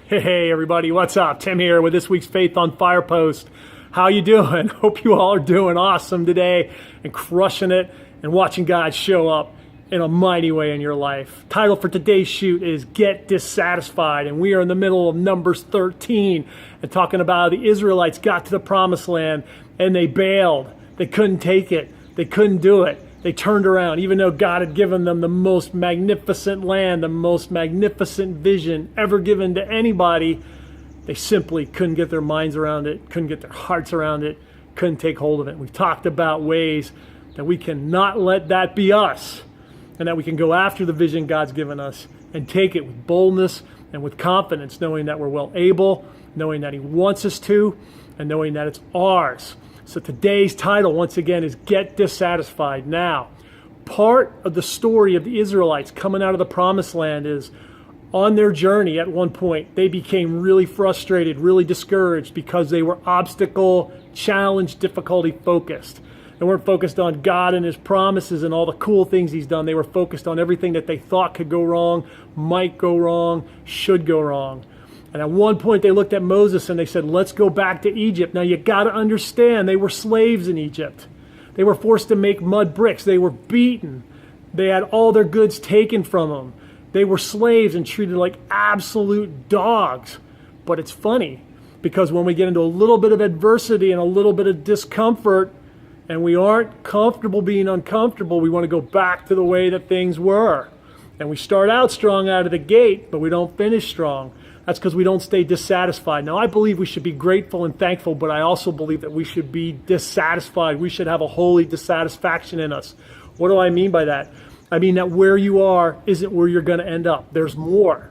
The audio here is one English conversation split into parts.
Hey everybody, what's up? Tim here with this week's Faith on Fire post. How you doing? Hope you all are doing awesome today and crushing it and watching God show up in a mighty way in your life. Title for today's shoot is Get Dissatisfied, and we are in the middle of Numbers 13 and talking about how the Israelites got to the promised land and they bailed. They couldn't take it. They couldn't do it. They turned around, even though God had given them the most magnificent land, the most magnificent vision ever given to anybody. They simply couldn't get their minds around it, couldn't get their hearts around it, couldn't take hold of it. We've talked about ways that we cannot let that be us, and that we can go after the vision God's given us and take it with boldness and with confidence, knowing that we're well able, knowing that He wants us to, and knowing that it's ours. So today's title, once again, is Get Dissatisfied. Now, part of the story of the Israelites coming out of the promised land is on their journey at one point, they became really frustrated, really discouraged because they were obstacle, challenge, difficulty focused. They weren't focused on God and His promises and all the cool things He's done. They were focused on everything that they thought could go wrong, might go wrong, should go wrong. And at one point they looked at Moses and they said, let's go back to Egypt. Now you got to understand, they were slaves in Egypt. They were forced to make mud bricks. They were beaten. They had all their goods taken from them. They were slaves and treated like absolute dogs. But it's funny, because when we get into a little bit of adversity and a little bit of discomfort, and we aren't comfortable being uncomfortable, we want to go back to the way that things were. And we start out strong out of the gate, but we don't finish strong. That's because we don't stay dissatisfied. Now, I believe we should be grateful and thankful, but I also believe that we should be dissatisfied. We should have a holy dissatisfaction in us. What do I mean by that? I mean that where you are isn't where you're going to end up. There's more.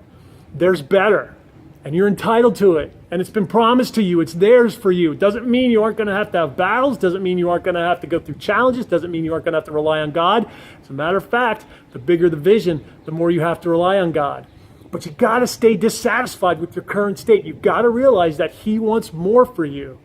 There's better. And you're entitled to it. And it's been promised to you. It's theirs for you. It doesn't mean you aren't going to have battles. Doesn't mean you aren't going to have to go through challenges. Doesn't mean you aren't going to have to rely on God. As a matter of fact, the bigger the vision, the more you have to rely on God. But you got to stay dissatisfied with your current state. You got to realize that He wants more for you.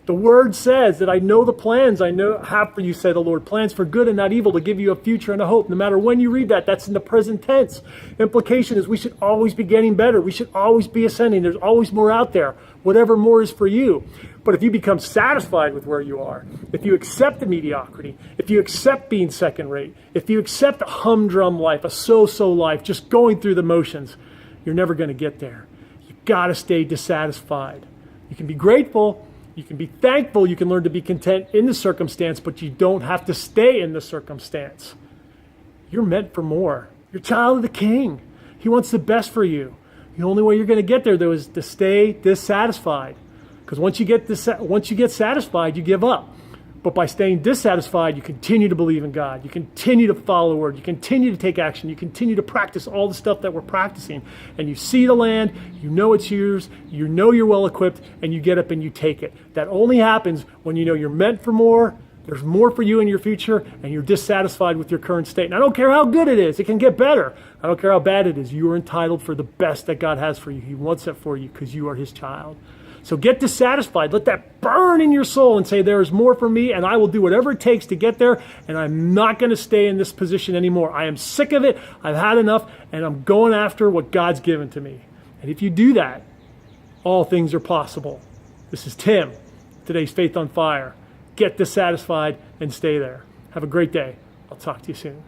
The Word says that I know the plans I have for you, say the Lord, plans for good and not evil, to give you a future and a hope. No matter when you read that, that's in the present tense. Implication is we should always be getting better. We should always be ascending. There's always more out there, whatever more is for you. But if you become satisfied with where you are, if you accept the mediocrity, if you accept being second rate, if you accept a humdrum life, a so-so life, just going through the motions, you're never going to get there. You've got to stay dissatisfied. You can be grateful. You can be thankful. You can learn to be content in the circumstance, but you don't have to stay in the circumstance. You're meant for more. You're a child of the King. He wants the best for you. The only way you're going to get there, though, is to stay dissatisfied. Because once you get satisfied, you give up. But by staying dissatisfied, you continue to believe in God. You continue to follow the Word. You continue to take action. You continue to practice all the stuff that we're practicing. And you see the land. You know it's yours. You know you're well equipped. And you get up and you take it. That only happens when you know you're meant for more. There's more for you in your future. And you're dissatisfied with your current state. And I don't care how good it is. It can get better. I don't care how bad it is. You are entitled for the best that God has for you. He wants that for you because you are His child. So get dissatisfied. Let that burn in your soul and say, there is more for me, and I will do whatever it takes to get there, and I'm not going to stay in this position anymore. I am sick of it. I've had enough, and I'm going after what God's given to me. And if you do that, all things are possible. This is Tim, today's Faith on Fire. Get dissatisfied and stay there. Have a great day. I'll talk to you soon.